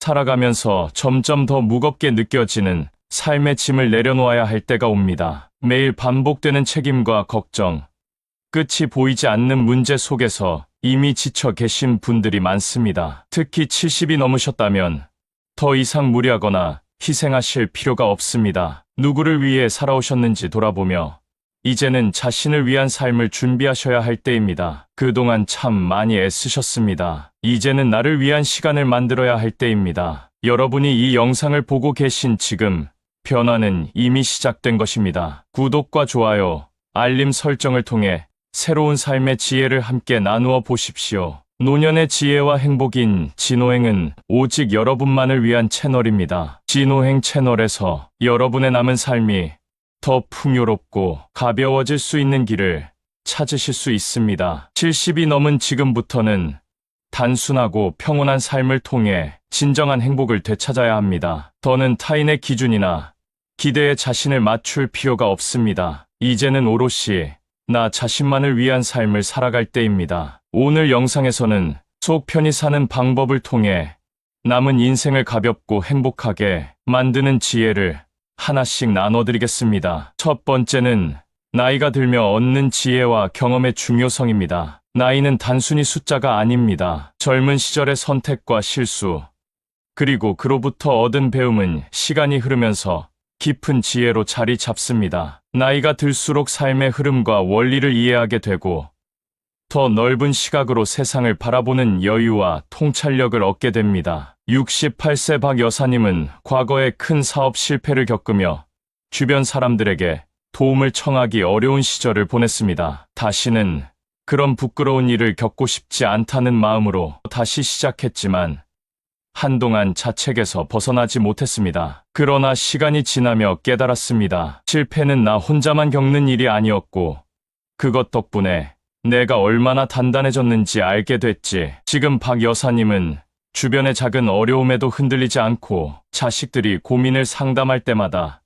살아가면서 점점 더 무겁게 느껴지는 삶의 짐을 내려놓아야 할 때가 옵니다. 매일 반복되는 책임과 걱정, 끝이 보이지 않는 문제 속에서 이미 지쳐 계신 분들이 많습니다. 특히 70이 넘으셨다면 더 이상 무리하거나 희생하실 필요가 없습니다. 누구를 위해 살아오셨는지 돌아보며 이제는 자신을 위한 삶을 준비하셔야 할 때입니다. 그동안 참 많이 애쓰셨습니다. 이제는 나를 위한 시간을 만들어야 할 때입니다. 여러분이 이 영상을 보고 계신 지금 변화는 이미 시작된 것입니다. 구독과 좋아요, 알림 설정을 통해 새로운 삶의 지혜를 함께 나누어 보십시오. 노년의 지혜와 행복인 진호행은 오직 여러분만을 위한 채널입니다. 진호행 채널에서 여러분의 남은 삶이 더 풍요롭고 가벼워질 수 있는 길을 찾으실 수 있습니다. 70이 넘은 지금부터는 단순하고 평온한 삶을 통해 진정한 행복을 되찾아야 합니다. 더는 타인의 기준이나 기대에 자신을 맞출 필요가 없습니다. 이제는 오롯이 나 자신만을 위한 삶을 살아갈 때입니다. 오늘 영상에서는 속 편히 사는 방법을 통해 남은 인생을 가볍고 행복하게 만드는 지혜를 하나씩 나눠드리겠습니다. 첫 번째는 나이가 들며 얻는 지혜와 경험의 중요성입니다. 나이는 단순히 숫자가 아닙니다. 젊은 시절의 선택과 실수, 그리고 그로부터 얻은 배움은 시간이 흐르면서 깊은 지혜로 자리 잡습니다. 나이가 들수록 삶의 흐름과 원리를 이해하게 되고 더 넓은 시각으로 세상을 바라보는 여유와 통찰력을 얻게 됩니다. 68세 박 여사님은 과거에 큰 사업 실패를 겪으며 주변 사람들에게 도움을 청하기 어려운 시절을 보냈습니다. 다시는 그런 부끄러운 일을 겪고 싶지 않다는 마음으로 다시 시작했지만 한동안 자책에서 벗어나지 못했습니다. 그러나 시간이 지나며 깨달았습니다. 실패는 나 혼자만 겪는 일이 아니었고 그것 덕분에 내가 얼마나 단단해졌는지 알게 됐지. 지금 박 여사님은 주변의 작은 어려움에도 흔들리지 않고 자식들이 고민을 상담할 때마다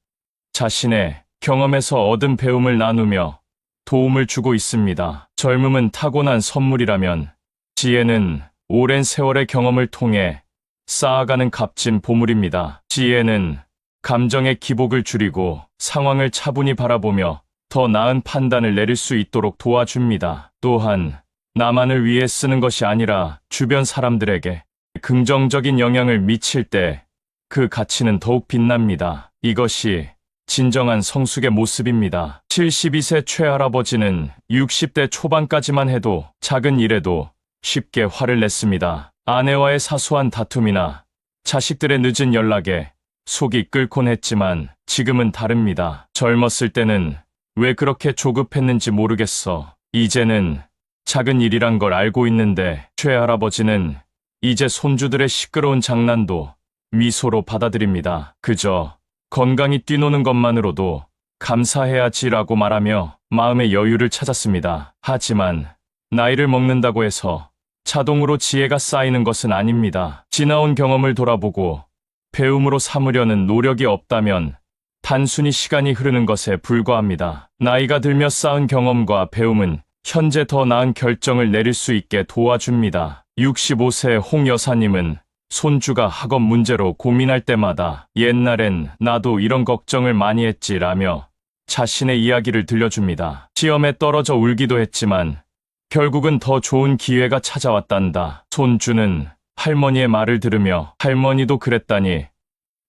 자신의 경험에서 얻은 배움을 나누며 도움을 주고 있습니다. 젊음은 타고난 선물이라면 지혜는 오랜 세월의 경험을 통해 쌓아가는 값진 보물입니다. 지혜는 감정의 기복을 줄이고 상황을 차분히 바라보며 더 나은 판단을 내릴 수 있도록 도와줍니다. 또한 나만을 위해 쓰는 것이 아니라 주변 사람들에게 긍정적인 영향을 미칠 때 그 가치는 더욱 빛납니다. 이것이 진정한 성숙의 모습입니다. 72세 최할아버지는 60대 초반까지만 해도 작은 일에도 쉽게 화를 냈습니다. 아내와의 사소한 다툼이나 자식들의 늦은 연락에 속이 끓곤 했지만 지금은 다릅니다. 젊었을 때는 왜 그렇게 조급했는지 모르겠어. 이제는 작은 일이란 걸 알고 있는데 최할아버지는 이제 손주들의 시끄러운 장난도 미소로 받아들입니다. 그저 건강히 뛰노는 것만으로도 감사해야지라고 말하며 마음의 여유를 찾았습니다. 하지만 나이를 먹는다고 해서 자동으로 지혜가 쌓이는 것은 아닙니다. 지나온 경험을 돌아보고 배움으로 삼으려는 노력이 없다면 단순히 시간이 흐르는 것에 불과합니다. 나이가 들며 쌓은 경험과 배움은 현재 더 나은 결정을 내릴 수 있게 도와줍니다. 65세 홍 여사님은 손주가 학업 문제로 고민할 때마다 옛날엔 나도 이런 걱정을 많이 했지라며 자신의 이야기를 들려줍니다. 시험에 떨어져 울기도 했지만 결국은 더 좋은 기회가 찾아왔단다. 손주는 할머니의 말을 들으며 할머니도 그랬다니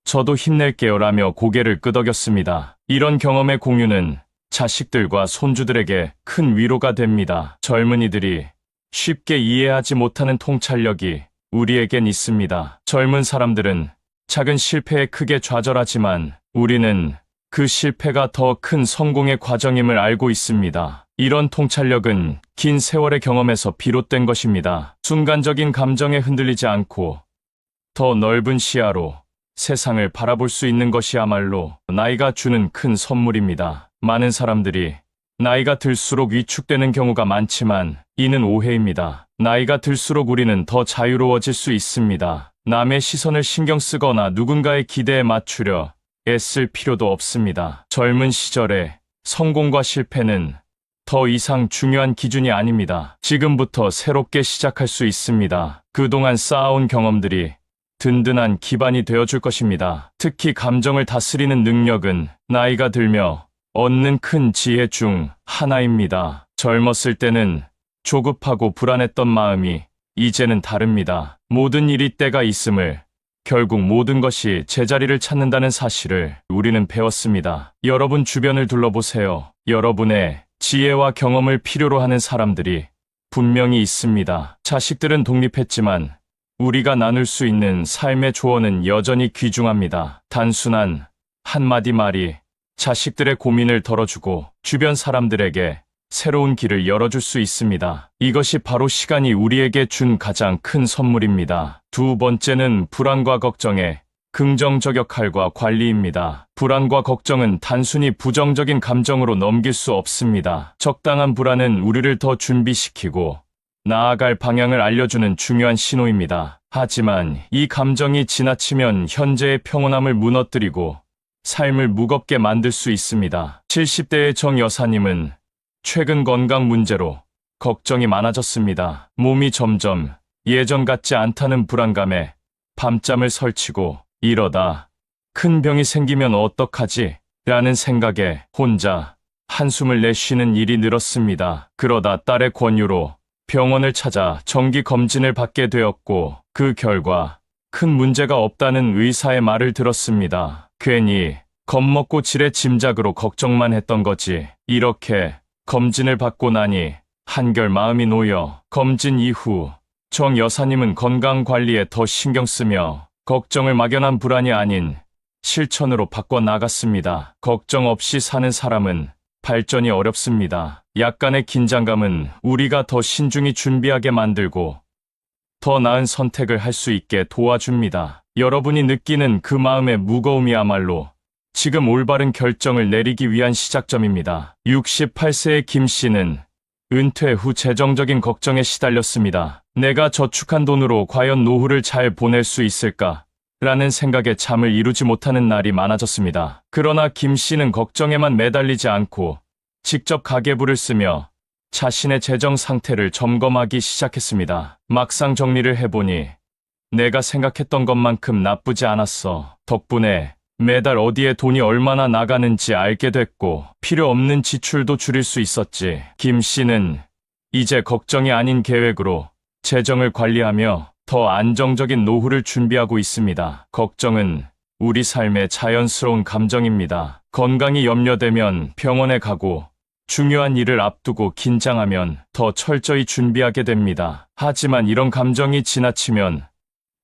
저도 힘낼게요라며 고개를 끄덕였습니다. 이런 경험의 공유는 자식들과 손주들에게 큰 위로가 됩니다. 젊은이들이 쉽게 이해하지 못하는 통찰력이 우리에겐 있습니다. 젊은 사람들은 작은 실패에 크게 좌절하지만 우리는 그 실패가 더 큰 성공의 과정임을 알고 있습니다. 이런 통찰력은 긴 세월의 경험에서 비롯된 것입니다. 순간적인 감정에 흔들리지 않고 더 넓은 시야로 세상을 바라볼 수 있는 것이야말로 나이가 주는 큰 선물입니다. 많은 사람들이 나이가 들수록 위축되는 경우가 많지만 이는 오해입니다. 나이가 들수록 우리는 더 자유로워질 수 있습니다. 남의 시선을 신경 쓰거나 누군가의 기대에 맞추려 애쓸 필요도 없습니다. 젊은 시절에 성공과 실패는 더 이상 중요한 기준이 아닙니다. 지금부터 새롭게 시작할 수 있습니다. 그동안 쌓아온 경험들이 든든한 기반이 되어줄 것입니다. 특히 감정을 다스리는 능력은 나이가 들며 얻는 큰 지혜 중 하나입니다. 젊었을 때는 조급하고 불안했던 마음이 이제는 다릅니다. 모든 일이 때가 있음을, 결국 모든 것이 제자리를 찾는다는 사실을 우리는 배웠습니다. 여러분 주변을 둘러보세요. 여러분의 지혜와 경험을 필요로 하는 사람들이 분명히 있습니다. 자식들은 독립했지만 우리가 나눌 수 있는 삶의 조언은 여전히 귀중합니다. 단순한 한마디 말이 자식들의 고민을 덜어주고 주변 사람들에게 새로운 길을 열어줄 수 있습니다. 이것이 바로 시간이 우리에게 준 가장 큰 선물입니다. 두 번째는 불안과 걱정의 긍정적 역할과 관리입니다. 불안과 걱정은 단순히 부정적인 감정으로 넘길 수 없습니다. 적당한 불안은 우리를 더 준비시키고 나아갈 방향을 알려주는 중요한 신호입니다. 하지만 이 감정이 지나치면 현재의 평온함을 무너뜨리고 삶을 무겁게 만들 수 있습니다. 70대의 정 여사님은 최근 건강 문제로 걱정이 많아졌습니다. 몸이 점점 예전 같지 않다는 불안감에 밤잠을 설치고 이러다 큰 병이 생기면 어떡하지? 라는 생각에 혼자 한숨을 내쉬는 일이 늘었습니다. 그러다 딸의 권유로 병원을 찾아 정기 검진을 받게 되었고 그 결과 큰 문제가 없다는 의사의 말을 들었습니다. 괜히 겁먹고 지레 짐작으로 걱정만 했던 거지. 이렇게 검진을 받고 나니 한결 마음이 놓여 검진 이후 정 여사님은 건강 관리에 더 신경 쓰며 걱정을 막연한 불안이 아닌 실천으로 바꿔 나갔습니다. 걱정 없이 사는 사람은 발전이 어렵습니다. 약간의 긴장감은 우리가 더 신중히 준비하게 만들고 더 나은 선택을 할 수 있게 도와줍니다. 여러분이 느끼는 그 마음의 무거움이야말로 지금 올바른 결정을 내리기 위한 시작점입니다. 68세의 김 씨는 은퇴 후 재정적인 걱정에 시달렸습니다. 내가 저축한 돈으로 과연 노후를 잘 보낼 수 있을까? 라는 생각에 잠을 이루지 못하는 날이 많아졌습니다. 그러나 김 씨는 걱정에만 매달리지 않고 직접 가계부를 쓰며 자신의 재정 상태를 점검하기 시작했습니다. 막상 정리를 해보니 내가 생각했던 것만큼 나쁘지 않았어. 덕분에 매달 어디에 돈이 얼마나 나가는지 알게 됐고 필요 없는 지출도 줄일 수 있었지. 김 씨는 이제 걱정이 아닌 계획으로 재정을 관리하며 더 안정적인 노후를 준비하고 있습니다. 걱정은 우리 삶의 자연스러운 감정입니다. 건강이 염려되면 병원에 가고 중요한 일을 앞두고 긴장하면 더 철저히 준비하게 됩니다. 하지만 이런 감정이 지나치면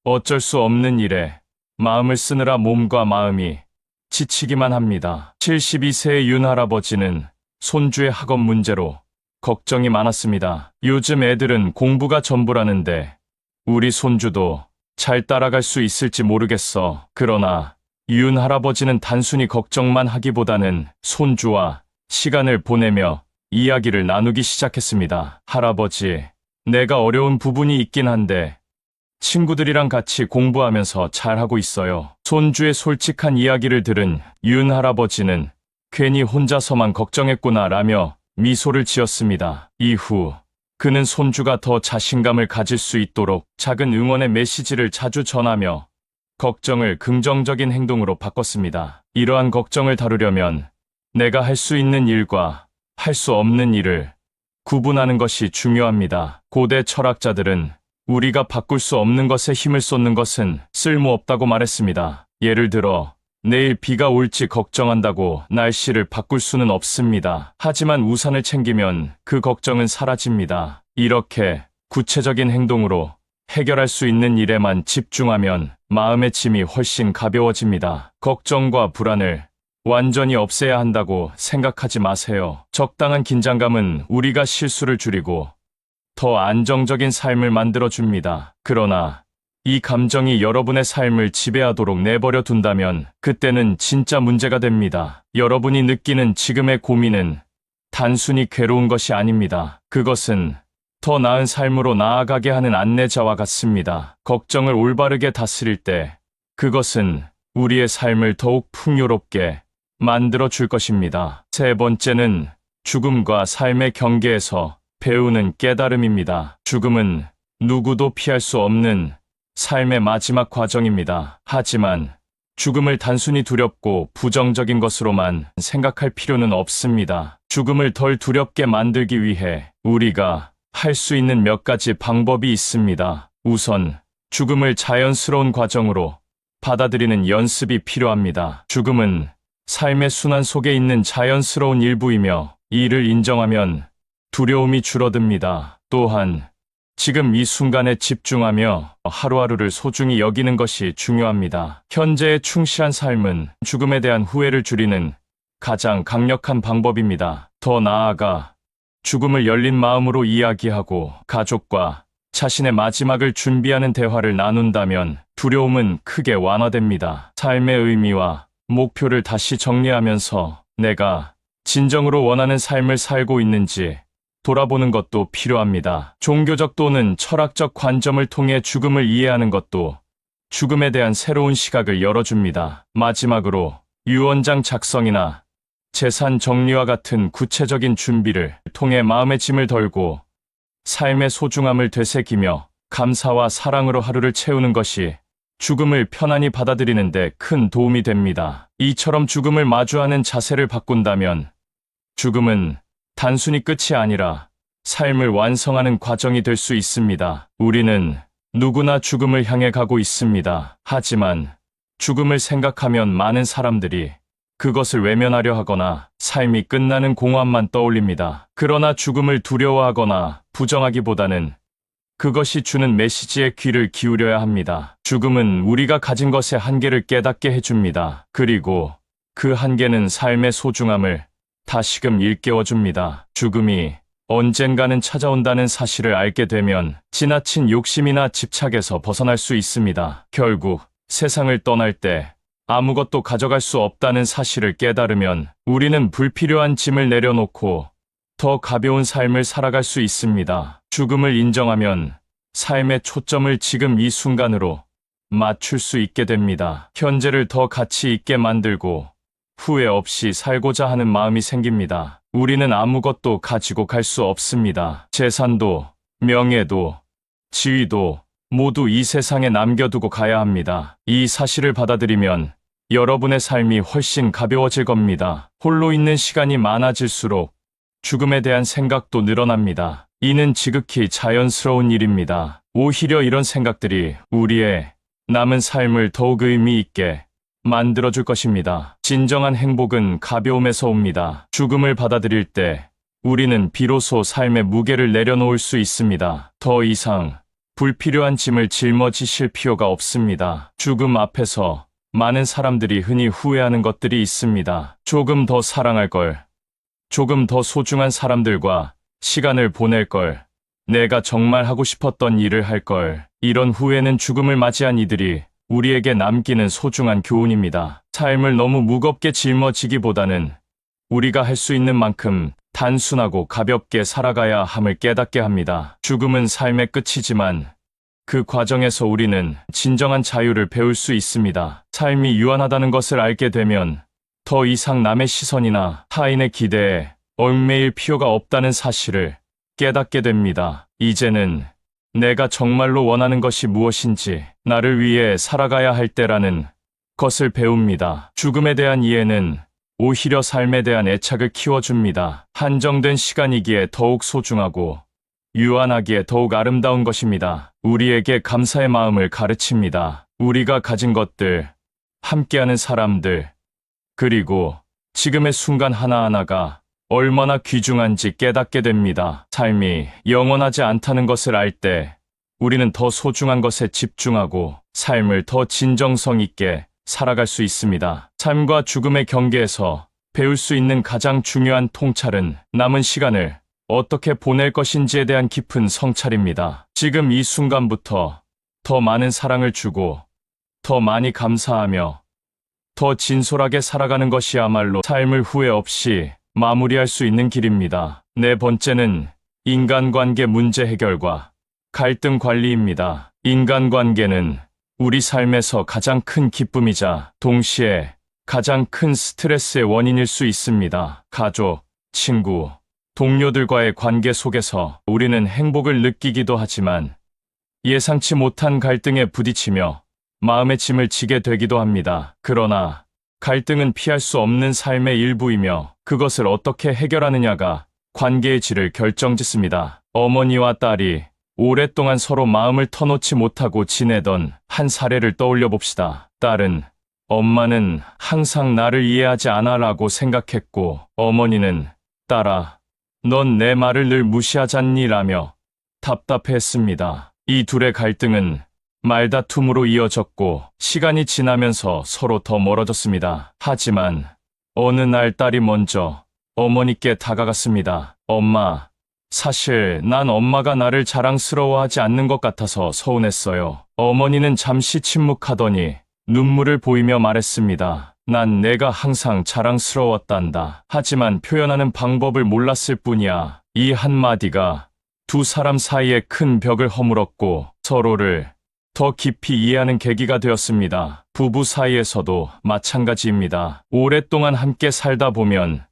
어쩔 수 없는 일에 마음을 쓰느라 몸과 마음이 지치기만 합니다. 72세의 윤 할아버지는 손주의 학업 문제로 걱정이 많았습니다. 요즘 애들은 공부가 전부라는데 우리 손주도 잘 따라갈 수 있을지 모르겠어. 그러나 윤 할아버지는 단순히 걱정만 하기보다는 손주와 시간을 보내며 이야기를 나누기 시작했습니다. 할아버지, 내가 어려운 부분이 있긴 한데 친구들이랑 같이 공부하면서 잘하고 있어요. 손주의 솔직한 이야기를 들은 윤 할아버지는 괜히 혼자서만 걱정했구나 라며 미소를 지었습니다. 이후 그는 손주가 더 자신감을 가질 수 있도록 작은 응원의 메시지를 자주 전하며 걱정을 긍정적인 행동으로 바꿨습니다. 이러한 걱정을 다루려면 내가 할 수 있는 일과 할 수 없는 일을 구분하는 것이 중요합니다. 고대 철학자들은 우리가 바꿀 수 없는 것에 힘을 쏟는 것은 쓸모없다고 말했습니다. 예를 들어 내일 비가 올지 걱정한다고 날씨를 바꿀 수는 없습니다. 하지만 우산을 챙기면 그 걱정은 사라집니다. 이렇게 구체적인 행동으로 해결할 수 있는 일에만 집중하면 마음의 짐이 훨씬 가벼워집니다. 걱정과 불안을 완전히 없애야 한다고 생각하지 마세요. 적당한 긴장감은 우리가 실수를 줄이고 더 안정적인 삶을 만들어줍니다. 그러나 이 감정이 여러분의 삶을 지배하도록 내버려 둔다면 그때는 진짜 문제가 됩니다. 여러분이 느끼는 지금의 고민은 단순히 괴로운 것이 아닙니다. 그것은 더 나은 삶으로 나아가게 하는 안내자와 같습니다. 걱정을 올바르게 다스릴 때 그것은 우리의 삶을 더욱 풍요롭게 만들어 줄 것입니다. 세 번째는 죽음과 삶의 경계에서 배우는 깨달음입니다. 죽음은 누구도 피할 수 없는 삶의 마지막 과정입니다. 하지만 죽음을 단순히 두렵고 부정적인 것으로만 생각할 필요는 없습니다. 죽음을 덜 두렵게 만들기 위해 우리가 할 수 있는 몇 가지 방법이 있습니다. 우선 죽음을 자연스러운 과정으로 받아들이는 연습이 필요합니다. 죽음은 삶의 순환 속에 있는 자연스러운 일부이며 이를 인정하면 두려움이 줄어듭니다. 또한 지금 이 순간에 집중하며 하루하루를 소중히 여기는 것이 중요합니다. 현재에 충실한 삶은 죽음에 대한 후회를 줄이는 가장 강력한 방법입니다. 더 나아가 죽음을 열린 마음으로 이야기하고 가족과 자신의 마지막을 준비하는 대화를 나눈다면 두려움은 크게 완화됩니다. 삶의 의미와 목표를 다시 정리하면서 내가 진정으로 원하는 삶을 살고 있는지 돌아보는 것도 필요합니다. 종교적 또는 철학적 관점을 통해 죽음을 이해하는 것도 죽음에 대한 새로운 시각을 열어줍니다. 마지막으로 유언장 작성이나 재산 정리와 같은 구체적인 준비를 통해 마음의 짐을 덜고 삶의 소중함을 되새기며 감사와 사랑으로 하루를 채우는 것이 죽음을 편안히 받아들이는 데 큰 도움이 됩니다. 이처럼 죽음을 마주하는 자세를 바꾼다면 죽음은 단순히 끝이 아니라 삶을 완성하는 과정이 될 수 있습니다. 우리는 누구나 죽음을 향해 가고 있습니다. 하지만 죽음을 생각하면 많은 사람들이 그것을 외면하려 하거나 삶이 끝나는 공허함만 떠올립니다. 그러나 죽음을 두려워하거나 부정하기보다는 그것이 주는 메시지에 귀를 기울여야 합니다. 죽음은 우리가 가진 것의 한계를 깨닫게 해줍니다. 그리고 그 한계는 삶의 소중함을 다시금 일깨워줍니다. 죽음이 언젠가는 찾아온다는 사실을 알게 되면 지나친 욕심이나 집착에서 벗어날 수 있습니다. 결국 세상을 떠날 때 아무것도 가져갈 수 없다는 사실을 깨달으면 우리는 불필요한 짐을 내려놓고 더 가벼운 삶을 살아갈 수 있습니다. 죽음을 인정하면 삶의 초점을 지금 이 순간으로 맞출 수 있게 됩니다. 현재를 더 가치 있게 만들고 후회 없이 살고자 하는 마음이 생깁니다. 우리는 아무것도 가지고 갈 수 없습니다. 재산도, 명예도, 지위도 모두 이 세상에 남겨두고 가야 합니다. 이 사실을 받아들이면 여러분의 삶이 훨씬 가벼워질 겁니다. 홀로 있는 시간이 많아질수록 죽음에 대한 생각도 늘어납니다. 이는 지극히 자연스러운 일입니다. 오히려 이런 생각들이 우리의 남은 삶을 더욱 의미 있게 만들어줄 것입니다. 진정한 행복은 가벼움에서 옵니다. 죽음을 받아들일 때 우리는 비로소 삶의 무게를 내려놓을 수 있습니다. 더 이상 불필요한 짐을 짊어지실 필요가 없습니다. 죽음 앞에서 많은 사람들이 흔히 후회하는 것들이 있습니다. 조금 더 사랑할 걸, 조금 더 소중한 사람들과 시간을 보낼 걸, 내가 정말 하고 싶었던 일을 할 걸. 이런 후회는 죽음을 맞이한 이들이 우리에게 남기는 소중한 교훈입니다. 삶을 너무 무겁게 짊어지기보다는 우리가 할 수 있는 만큼 단순하고 가볍게 살아가야 함을 깨닫게 합니다. 죽음은 삶의 끝이지만 그 과정에서 우리는 진정한 자유를 배울 수 있습니다. 삶이 유한하다는 것을 알게 되면 더 이상 남의 시선이나 타인의 기대에 얽매일 필요가 없다는 사실을 깨닫게 됩니다. 이제는 내가 정말로 원하는 것이 무엇인지, 나를 위해 살아가야 할 때라는 것을 배웁니다. 죽음에 대한 이해는 오히려 삶에 대한 애착을 키워줍니다. 한정된 시간이기에 더욱 소중하고 유한하기에 더욱 아름다운 것입니다. 우리에게 감사의 마음을 가르칩니다. 우리가 가진 것들, 함께하는 사람들, 그리고 지금의 순간 하나하나가 얼마나 귀중한지 깨닫게 됩니다. 삶이 영원하지 않다는 것을 알 때 우리는 더 소중한 것에 집중하고 삶을 더 진정성 있게 살아갈 수 있습니다. 삶과 죽음의 경계에서 배울 수 있는 가장 중요한 통찰은 남은 시간을 어떻게 보낼 것인지에 대한 깊은 성찰입니다. 지금 이 순간부터 더 많은 사랑을 주고 더 많이 감사하며 더 진솔하게 살아가는 것이야말로 삶을 후회 없이 마무리할 수 있는 길입니다. 네 번째는 인간관계 문제 해결과 갈등 관리입니다. 인간관계는 우리 삶에서 가장 큰 기쁨이자 동시에 가장 큰 스트레스의 원인일 수 있습니다. 가족, 친구, 동료들과의 관계 속에서 우리는 행복을 느끼기도 하지만 예상치 못한 갈등에 부딪히며 마음의 짐을 지게 되기도 합니다. 그러나 갈등은 피할 수 없는 삶의 일부이며 그것을 어떻게 해결하느냐가 관계의 질을 결정짓습니다. 어머니와 딸이 오랫동안 서로 마음을 터놓지 못하고 지내던 한 사례를 떠올려 봅시다. 딸은 엄마는 항상 나를 이해하지 않아 라고 생각했고 어머니는 딸아, 넌 내 말을 늘 무시하잖니 라며 답답해했습니다. 이 둘의 갈등은 말다툼으로 이어졌고 시간이 지나면서 서로 더 멀어졌습니다. 하지만 어느 날 딸이 먼저 어머니께 다가갔습니다. 엄마, 사실 난 엄마가 나를 자랑스러워하지 않는 것 같아서 서운했어요. 어머니는 잠시 침묵하더니 눈물을 보이며 말했습니다. 난 내가 항상 자랑스러웠단다. 하지만 표현하는 방법을 몰랐을 뿐이야. 이 한마디가 두 사람 사이에 큰 벽을 허물었고 서로를 더 깊이 이해하는 계기가 되었습니다. 부부 사이에서도 마찬가지입니다. 오랫동안 함께 살다 보면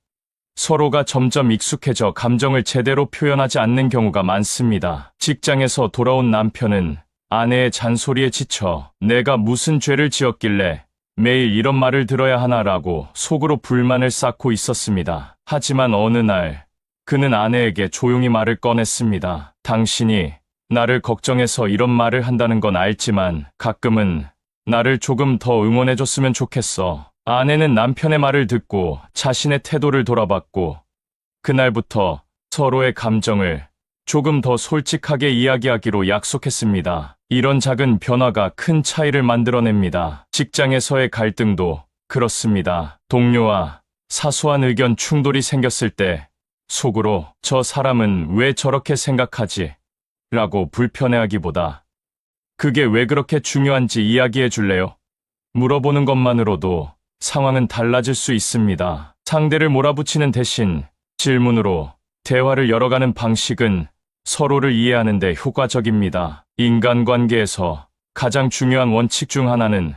서로가 점점 익숙해져 감정을 제대로 표현하지 않는 경우가 많습니다. 직장에서 돌아온 남편은 아내의 잔소리에 지쳐 내가 무슨 죄를 지었길래 매일 이런 말을 들어야 하나라고 속으로 불만을 쌓고 있었습니다. 하지만 어느 날 그는 아내에게 조용히 말을 꺼냈습니다. 당신이 나를 걱정해서 이런 말을 한다는 건 알지만 가끔은 나를 조금 더 응원해줬으면 좋겠어. 아내는 남편의 말을 듣고 자신의 태도를 돌아봤고 그날부터 서로의 감정을 조금 더 솔직하게 이야기하기로 약속했습니다. 이런 작은 변화가 큰 차이를 만들어냅니다. 직장에서의 갈등도 그렇습니다. 동료와 사소한 의견 충돌이 생겼을 때 속으로 저 사람은 왜 저렇게 생각하지? 라고 불편해하기보다 그게 왜 그렇게 중요한지 이야기해 줄래요? 물어보는 것만으로도 상황은 달라질 수 있습니다. 상대를 몰아붙이는 대신 질문으로 대화를 열어가는 방식은 서로를 이해하는 데 효과적입니다. 인간관계에서 가장 중요한 원칙 중 하나는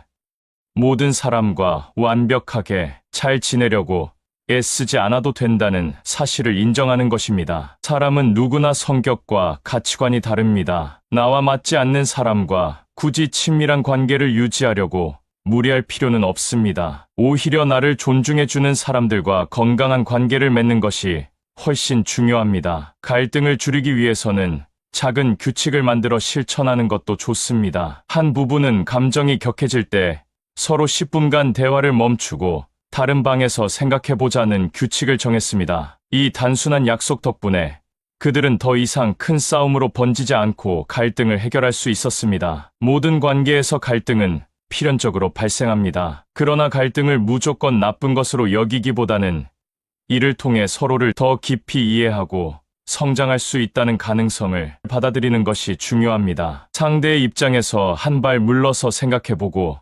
모든 사람과 완벽하게 잘 지내려고 애쓰지 않아도 된다는 사실을 인정하는 것입니다. 사람은 누구나 성격과 가치관이 다릅니다. 나와 맞지 않는 사람과 굳이 친밀한 관계를 유지하려고 무리할 필요는 없습니다. 오히려 나를 존중해주는 사람들과 건강한 관계를 맺는 것이 훨씬 중요합니다. 갈등을 줄이기 위해서는 작은 규칙을 만들어 실천하는 것도 좋습니다. 한 부부는 감정이 격해질 때 서로 10분간 대화를 멈추고 다른 방에서 생각해보자는 규칙을 정했습니다. 이 단순한 약속 덕분에 그들은 더 이상 큰 싸움으로 번지지 않고 갈등을 해결할 수 있었습니다. 모든 관계에서 갈등은 필연적으로 발생합니다. 그러나 갈등을 무조건 나쁜 것으로 여기기보다는 이를 통해 서로를 더 깊이 이해하고 성장할 수 있다는 가능성을 받아들이는 것이 중요합니다. 상대의 입장에서 한 발 물러서 생각해보고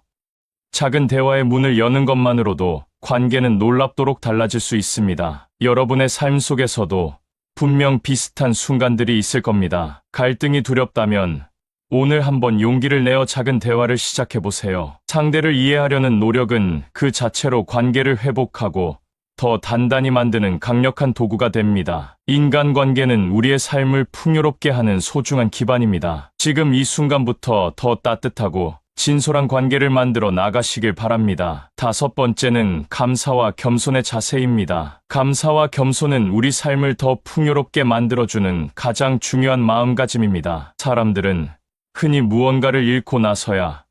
작은 대화의 문을 여는 것만으로도 관계는 놀랍도록 달라질 수 있습니다. 여러분의 삶 속에서도 분명 비슷한 순간들이 있을 겁니다. 갈등이 두렵다면 오늘 한번 용기를 내어 작은 대화를 시작해보세요. 상대를 이해하려는 노력은 그 자체로 관계를 회복하고 더 단단히 만드는 강력한 도구가 됩니다. 인간관계는 우리의 삶을 풍요롭게 하는 소중한 기반입니다. 지금 이 순간부터 더 따뜻하고 진솔한 관계를 만들어 나가시길 바랍니다. 5번째는 감사와 겸손의 자세입니다. 감사와 겸손은 우리 삶을 더 풍요롭게 만들어주는 가장 중요한 마음가짐입니다. 사람들은 흔히 무언가를 잃고 나서야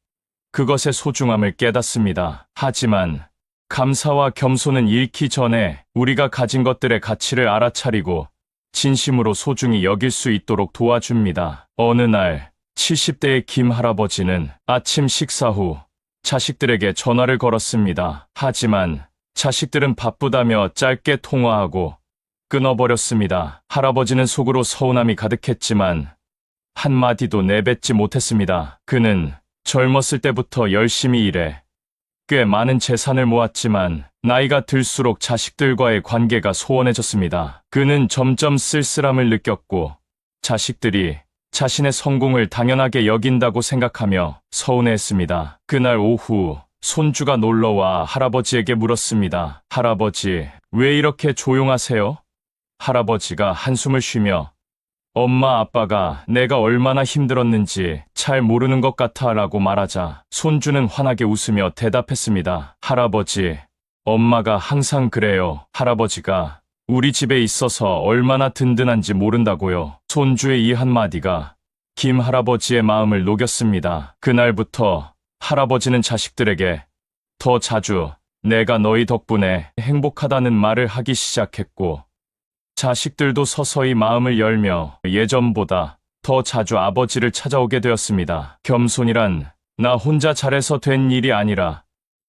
그것의 소중함을 깨닫습니다. 하지만 감사와 겸손은 잃기 전에 우리가 가진 것들의 가치를 알아차리고 진심으로 소중히 여길 수 있도록 도와줍니다. 어느 날 70대의 김 할아버지는 아침 식사 후 자식들에게 전화를 걸었습니다. 하지만 자식들은 바쁘다며 짧게 통화하고 끊어버렸습니다. 할아버지는 속으로 서운함이 가득했지만 한마디도 내뱉지 못했습니다. 그는 젊었을 때부터 열심히 일해 꽤 많은 재산을 모았지만 나이가 들수록 자식들과의 관계가 소원해졌습니다. 그는 점점 쓸쓸함을 느꼈고 자식들이 자신의 성공을 당연하게 여긴다고 생각하며 서운해했습니다. 그날 오후 손주가 놀러와 할아버지에게 물었습니다. 할아버지, 왜 이렇게 조용하세요? 할아버지가 한숨을 쉬며 엄마 아빠가 내가 얼마나 힘들었는지 잘 모르는 것 같아 라고 말하자 손주는 환하게 웃으며 대답했습니다. 할아버지, 엄마가 항상 그래요. 할아버지가 우리 집에 있어서 얼마나 든든한지 모른다고요. 손주의 이 한마디가 김 할아버지의 마음을 녹였습니다. 그날부터 할아버지는 자식들에게 더 자주 내가 너희 덕분에 행복하다는 말을 하기 시작했고, 자식들도 서서히 마음을 열며 예전보다 더 자주 아버지를 찾아오게 되었습니다. 겸손이란 나 혼자 잘해서 된 일이 아니라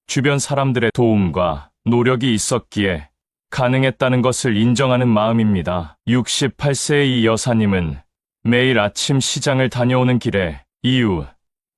주변 사람들의 도움과 노력이 있었기에 가능했다는 것을 인정하는 마음입니다. 68세의 이 여사님은 매일 아침 시장을 다녀오는 길에 이웃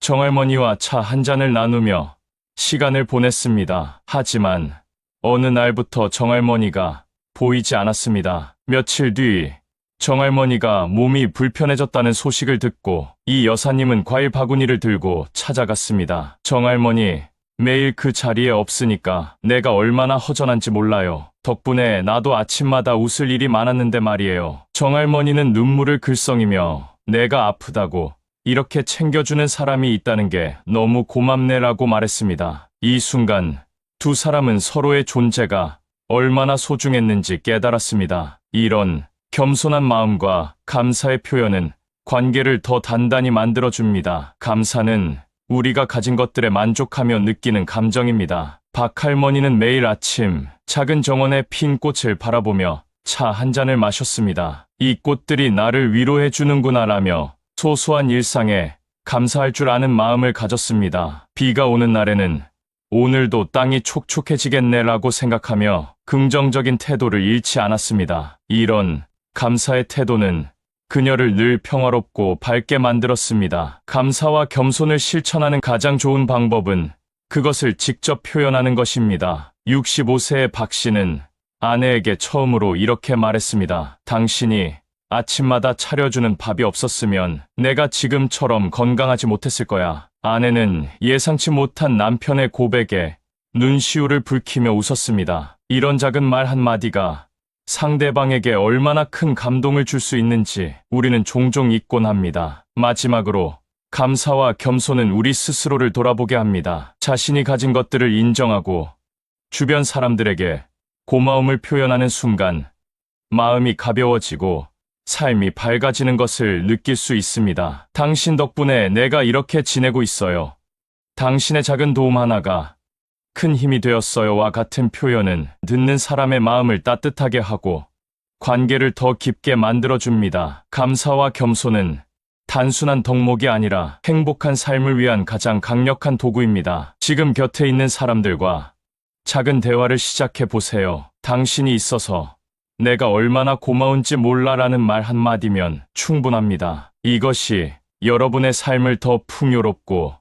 정할머니와 차 한 잔을 나누며 시간을 보냈습니다. 하지만 어느 날부터 정할머니가 보이지 않았습니다. 며칠 뒤 정할머니가 몸이 불편해졌다는 소식을 듣고 이 여사님은 과일 바구니를 들고 찾아갔습니다. 정할머니, 매일 그 자리에 없으니까 내가 얼마나 허전한지 몰라요. 덕분에 나도 아침마다 웃을 일이 많았는데 말이에요. 정할머니는 눈물을 글썽이며 내가 아프다고 이렇게 챙겨주는 사람이 있다는 게 너무 고맙네라고 말했습니다. 이 순간 두 사람은 서로의 존재가 얼마나 소중했는지 깨달았습니다. 이런 겸손한 마음과 감사의 표현은 관계를 더 단단히 만들어줍니다. 감사는 우리가 가진 것들에 만족하며 느끼는 감정입니다. 박할머니는 매일 아침 작은 정원에 핀 꽃을 바라보며 차 한 잔을 마셨습니다. 이 꽃들이 나를 위로해 주는구나라며 소소한 일상에 감사할 줄 아는 마음을 가졌습니다. 비가 오는 날에는 오늘도 땅이 촉촉해지겠네라고 생각하며 긍정적인 태도를 잃지 않았습니다. 이런 감사의 태도는 그녀를 늘 평화롭고 밝게 만들었습니다. 감사와 겸손을 실천하는 가장 좋은 방법은 그것을 직접 표현하는 것입니다. 65세의 박 씨는 아내에게 처음으로 이렇게 말했습니다. 당신이 아침마다 차려주는 밥이 없었으면 내가 지금처럼 건강하지 못했을 거야. 아내는 예상치 못한 남편의 고백에 눈시울을 붉히며 웃었습니다. 이런 작은 말 한마디가 상대방에게 얼마나 큰 감동을 줄 수 있는지 우리는 종종 잊곤 합니다. 마지막으로 감사와 겸손은 우리 스스로를 돌아보게 합니다. 자신이 가진 것들을 인정하고 주변 사람들에게 고마움을 표현하는 순간 마음이 가벼워지고 삶이 밝아지는 것을 느낄 수 있습니다. 당신 덕분에 내가 이렇게 지내고 있어요. 당신의 작은 도움 하나가 큰 힘이 되었어요와 같은 표현은 듣는 사람의 마음을 따뜻하게 하고 관계를 더 깊게 만들어줍니다. 감사와 겸손은 단순한 덕목이 아니라 행복한 삶을 위한 가장 강력한 도구입니다. 지금 곁에 있는 사람들과 작은 대화를 시작해 보세요. 당신이 있어서 내가 얼마나 고마운지 몰라라는 말 한마디면 충분합니다. 이것이 여러분의 삶을 더 풍요롭고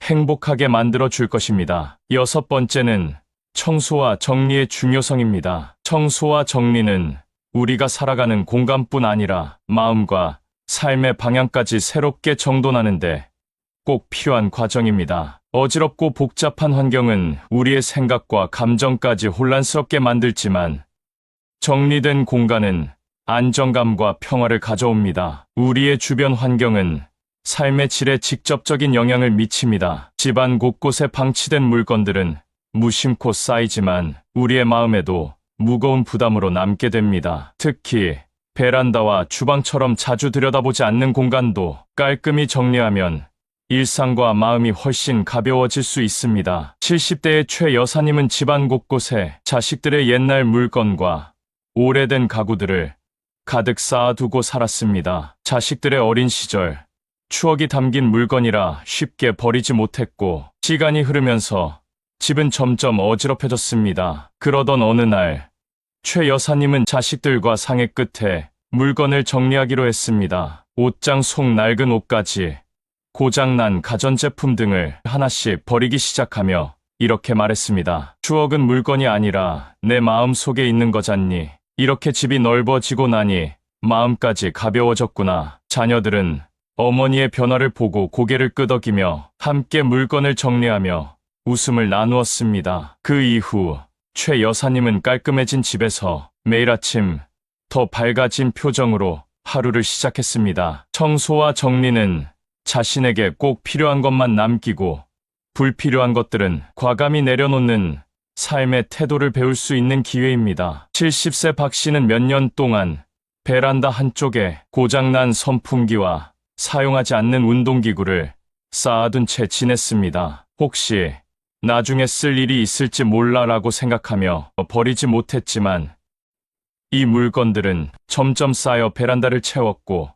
행복하게 만들어 줄 것입니다. 6번째는 청소와 정리의 중요성입니다. 청소와 정리는 우리가 살아가는 공간뿐 아니라 마음과 삶의 방향까지 새롭게 정돈하는데 꼭 필요한 과정입니다. 어지럽고 복잡한 환경은 우리의 생각과 감정까지 혼란스럽게 만들지만 정리된 공간은 안정감과 평화를 가져옵니다. 우리의 주변 환경은 삶의 질에 직접적인 영향을 미칩니다. 집안 곳곳에 방치된 물건들은 무심코 쌓이지만 우리의 마음에도 무거운 부담으로 남게 됩니다. 특히 베란다와 주방처럼 자주 들여다보지 않는 공간도 깔끔히 정리하면 일상과 마음이 훨씬 가벼워질 수 있습니다. 70대의 최 여사님은 집안 곳곳에 자식들의 옛날 물건과 오래된 가구들을 가득 쌓아두고 살았습니다. 자식들의 어린 시절, 추억이 담긴 물건이라 쉽게 버리지 못했고 시간이 흐르면서 집은 점점 어지럽혀졌습니다. 그러던 어느 날, 최 여사님은 자식들과 상의 끝에 물건을 정리하기로 했습니다. 옷장 속 낡은 옷까지 고장난 가전제품 등을 하나씩 버리기 시작하며 이렇게 말했습니다. 추억은 물건이 아니라 내 마음 속에 있는 거잖니. 이렇게 집이 넓어지고 나니 마음까지 가벼워졌구나. 자녀들은 어머니의 변화를 보고 고개를 끄덕이며 함께 물건을 정리하며 웃음을 나누었습니다. 그 이후 최 여사님은 깔끔해진 집에서 매일 아침 더 밝아진 표정으로 하루를 시작했습니다. 청소와 정리는 자신에게 꼭 필요한 것만 남기고 불필요한 것들은 과감히 내려놓는 삶의 태도를 배울 수 있는 기회입니다. 70세 박 씨는 몇 년 동안 베란다 한쪽에 고장난 선풍기와 사용하지 않는 운동기구를 쌓아둔 채 지냈습니다. 혹시 나중에 쓸 일이 있을지 몰라라고 생각하며 버리지 못했지만 이 물건들은 점점 쌓여 베란다를 채웠고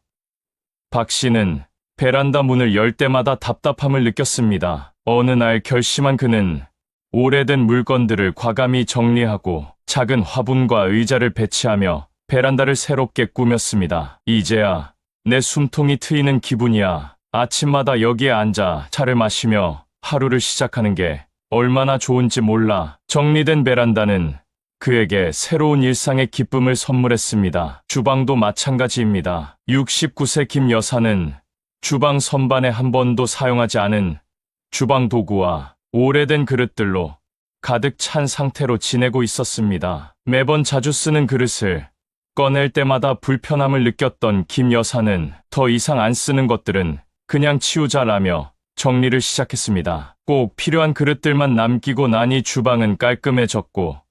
박 씨는 베란다 문을 열 때마다 답답함을 느꼈습니다. 어느 날 결심한 그는 오래된 물건들을 과감히 정리하고 작은 화분과 의자를 배치하며 베란다를 새롭게 꾸몄습니다. 이제야 내 숨통이 트이는 기분이야. 아침마다 여기에 앉아 차를 마시며 하루를 시작하는 게 얼마나 좋은지 몰라. 정리된 베란다는 그에게 새로운 일상의 기쁨을 선물했습니다. 주방도 마찬가지입니다. 69세 김 여사는 주방 선반에 한 번도 사용하지 않은 주방 도구와 오래된 그릇들로 가득 찬 상태로 지내고 있었습니다. 매번 자주 쓰는 그릇을 꺼낼 때마다 불편함을 느꼈던 김 여사는 더 이상 안 쓰는 것들은 그냥 치우자라며 정리를 시작했습니다. 꼭 필요한 그릇들만 남기고 나니 주방은 깔끔해졌고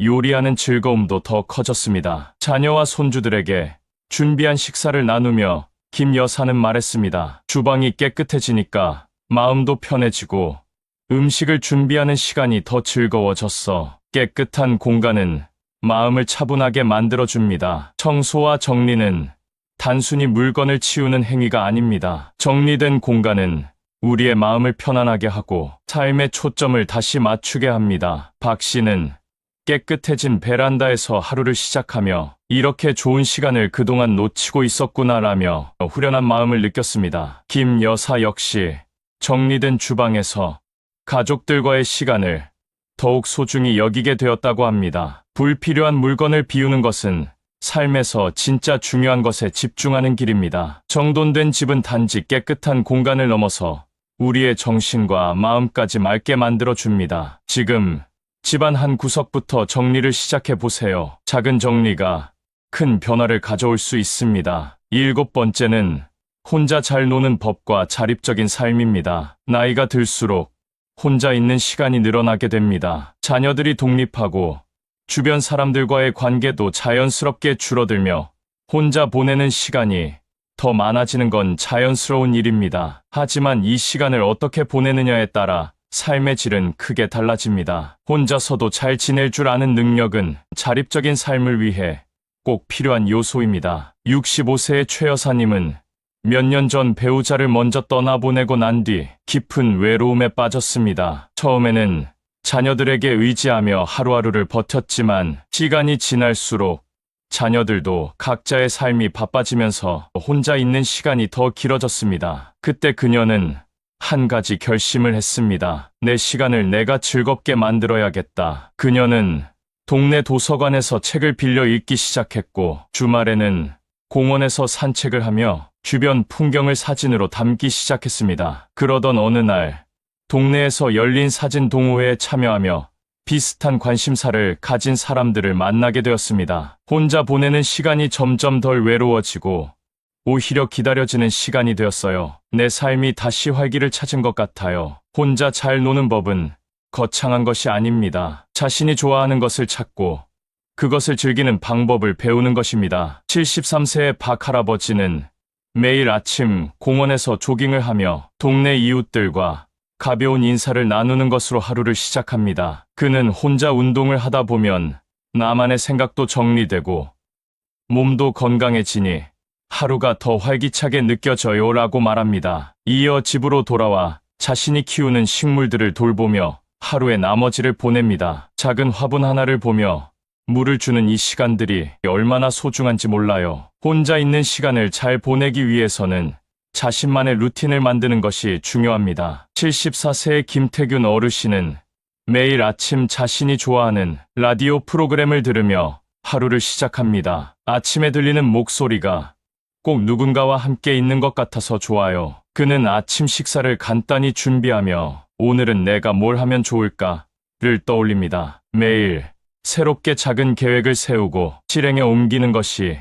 요리하는 즐거움도 더 커졌습니다. 자녀와 손주들에게 준비한 식사를 나누며 김 여사는 말했습니다. 주방이 깨끗해지니까 마음도 편해지고 음식을 준비하는 시간이 더 즐거워졌어. 깨끗한 공간은 마음을 차분하게 만들어줍니다. 청소와 정리는 단순히 물건을 치우는 행위가 아닙니다. 정리된 공간은 우리의 마음을 편안하게 하고 삶의 초점을 다시 맞추게 합니다. 박 씨는 깨끗해진 베란다에서 하루를 시작하며 이렇게 좋은 시간을 그동안 놓치고 있었구나라며 후련한 마음을 느꼈습니다. 김 여사 역시 정리된 주방에서 가족들과의 시간을 더욱 소중히 여기게 되었다고 합니다. 불필요한 물건을 비우는 것은 삶에서 진짜 중요한 것에 집중하는 길입니다. 정돈된 집은 단지 깨끗한 공간을 넘어서 우리의 정신과 마음까지 맑게 만들어줍니다. 지금 집안 한 구석부터 정리를 시작해 보세요. 작은 정리가 큰 변화를 가져올 수 있습니다. 7번째는 혼자 잘 노는 법과 자립적인 삶입니다. 나이가 들수록 혼자 있는 시간이 늘어나게 됩니다. 자녀들이 독립하고 주변 사람들과의 관계도 자연스럽게 줄어들며 혼자 보내는 시간이 더 많아지는 건 자연스러운 일입니다. 하지만 이 시간을 어떻게 보내느냐에 따라 삶의 질은 크게 달라집니다. 혼자서도 잘 지낼 줄 아는 능력은 자립적인 삶을 위해 꼭 필요한 요소입니다. 65세의 최 여사님은 몇 년 전 배우자를 먼저 떠나보내고 난 뒤 깊은 외로움에 빠졌습니다. 처음에는 자녀들에게 의지하며 하루하루를 버텼지만 시간이 지날수록 자녀들도 각자의 삶이 바빠지면서 혼자 있는 시간이 더 길어졌습니다. 그때 그녀는 한 가지 결심을 했습니다. 내 시간을 내가 즐겁게 만들어야겠다. 그녀는 동네 도서관에서 책을 빌려 읽기 시작했고 주말에는 공원에서 산책을 하며 주변 풍경을 사진으로 담기 시작했습니다. 그러던 어느 날 동네에서 열린 사진 동호회에 참여하며 비슷한 관심사를 가진 사람들을 만나게 되었습니다. 혼자 보내는 시간이 점점 덜 외로워지고 오히려 기다려지는 시간이 되었어요. 내 삶이 다시 활기를 찾은 것 같아요. 혼자 잘 노는 법은 거창한 것이 아닙니다. 자신이 좋아하는 것을 찾고 그것을 즐기는 방법을 배우는 것입니다. 73세의 박 할아버지는 매일 아침 공원에서 조깅을 하며 동네 이웃들과 가벼운 인사를 나누는 것으로 하루를 시작합니다. 그는 혼자 운동을 하다 보면 나만의 생각도 정리되고 몸도 건강해지니 하루가 더 활기차게 느껴져요 라고 말합니다. 이어 집으로 돌아와 자신이 키우는 식물들을 돌보며 하루의 나머지를 보냅니다. 작은 화분 하나를 보며 물을 주는 이 시간들이 얼마나 소중한지 몰라요. 혼자 있는 시간을 잘 보내기 위해서는 자신만의 루틴을 만드는 것이 중요합니다. 74세의 김태균 어르신은 매일 아침 자신이 좋아하는 라디오 프로그램을 들으며 하루를 시작합니다. 아침에 들리는 목소리가 꼭 누군가와 함께 있는 것 같아서 좋아요. 그는 아침 식사를 간단히 준비하며 오늘은 내가 뭘 하면 좋을까를 떠올립니다. 매일 새롭게 작은 계획을 세우고 실행에 옮기는 것이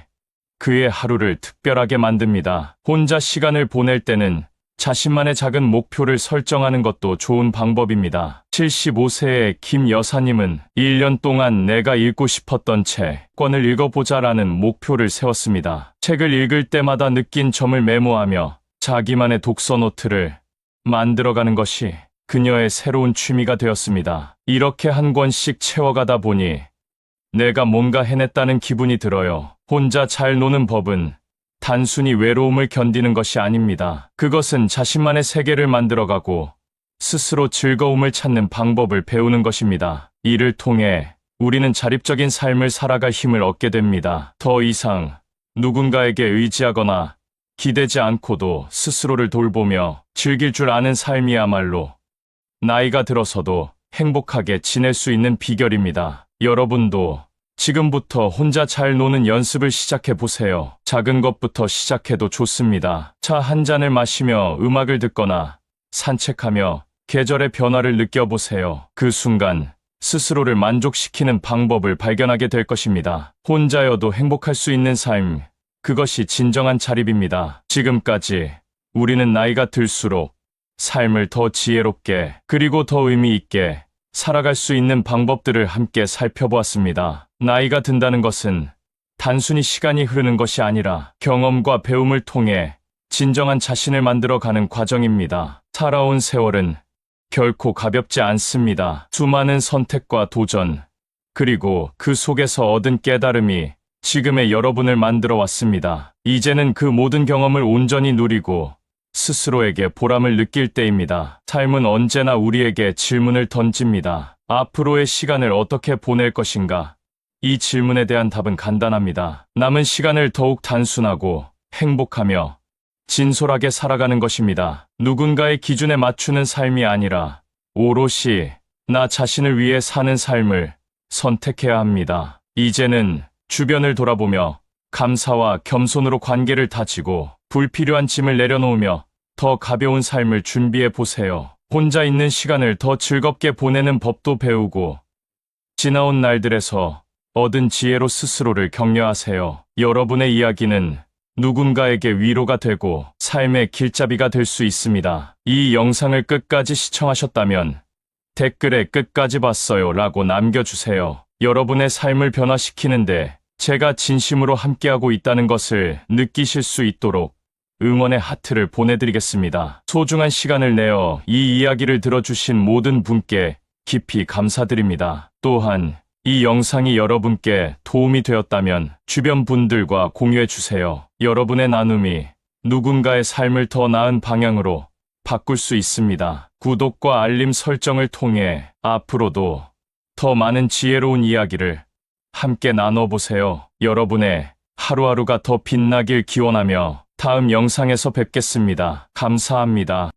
그의 하루를 특별하게 만듭니다. 혼자 시간을 보낼 때는 자신만의 작은 목표를 설정하는 것도 좋은 방법입니다. 75세의 김 여사님은 1년 동안 내가 읽고 싶었던 책권을 읽어보자라는 목표를 세웠습니다. 책을 읽을 때마다 느낀 점을 메모하며 자기만의 독서 노트를 만들어가는 것이 그녀의 새로운 취미가 되었습니다. 이렇게 한 권씩 채워가다 보니 내가 뭔가 해냈다는 기분이 들어요. 혼자 잘 노는 법은 단순히 외로움을 견디는 것이 아닙니다. 그것은 자신만의 세계를 만들어가고 스스로 즐거움을 찾는 방법을 배우는 것입니다. 이를 통해 우리는 자립적인 삶을 살아갈 힘을 얻게 됩니다. 더 이상 누군가에게 의지하거나 기대지 않고도 스스로를 돌보며 즐길 줄 아는 삶이야말로 나이가 들어서도 행복하게 지낼 수 있는 비결입니다. 여러분도 지금부터 혼자 잘 노는 연습을 시작해 보세요. 작은 것부터 시작해도 좋습니다. 차 한 잔을 마시며 음악을 듣거나 산책하며 계절의 변화를 느껴보세요. 그 순간 스스로를 만족시키는 방법을 발견하게 될 것입니다. 혼자여도 행복할 수 있는 삶, 그것이 진정한 자립입니다. 지금까지 우리는 나이가 들수록 삶을 더 지혜롭게 그리고 더 의미 있게 살아갈 수 있는 방법들을 함께 살펴보았습니다. 나이가 든다는 것은 단순히 시간이 흐르는 것이 아니라 경험과 배움을 통해 진정한 자신을 만들어가는 과정입니다. 살아온 세월은 결코 가볍지 않습니다. 수많은 선택과 도전, 그리고 그 속에서 얻은 깨달음이 지금의 여러분을 만들어 왔습니다. 이제는 그 모든 경험을 온전히 누리고 스스로에게 보람을 느낄 때입니다. 삶은 언제나 우리에게 질문을 던집니다. 앞으로의 시간을 어떻게 보낼 것인가? 이 질문에 대한 답은 간단합니다. 남은 시간을 더욱 단순하고 행복하며 진솔하게 살아가는 것입니다. 누군가의 기준에 맞추는 삶이 아니라 오롯이 나 자신을 위해 사는 삶을 선택해야 합니다. 이제는 주변을 돌아보며 감사와 겸손으로 관계를 다지고 불필요한 짐을 내려놓으며 더 가벼운 삶을 준비해 보세요. 혼자 있는 시간을 더 즐겁게 보내는 법도 배우고 지나온 날들에서 얻은 지혜로 스스로를 격려하세요. 여러분의 이야기는 누군가에게 위로가 되고 삶의 길잡이가 될 수 있습니다. 이 영상을 끝까지 시청하셨다면 댓글에 끝까지 봤어요 라고 남겨주세요. 여러분의 삶을 변화시키는데 제가 진심으로 함께하고 있다는 것을 느끼실 수 있도록 응원의 하트를 보내드리겠습니다. 소중한 시간을 내어 이 이야기를 들어주신 모든 분께 깊이 감사드립니다. 또한 이 영상이 여러분께 도움이 되었다면 주변 분들과 공유해주세요. 여러분의 나눔이 누군가의 삶을 더 나은 방향으로 바꿀 수 있습니다. 구독과 알림 설정을 통해 앞으로도 더 많은 지혜로운 이야기를 함께 나눠보세요. 여러분의 하루하루가 더 빛나길 기원하며 다음 영상에서 뵙겠습니다. 감사합니다.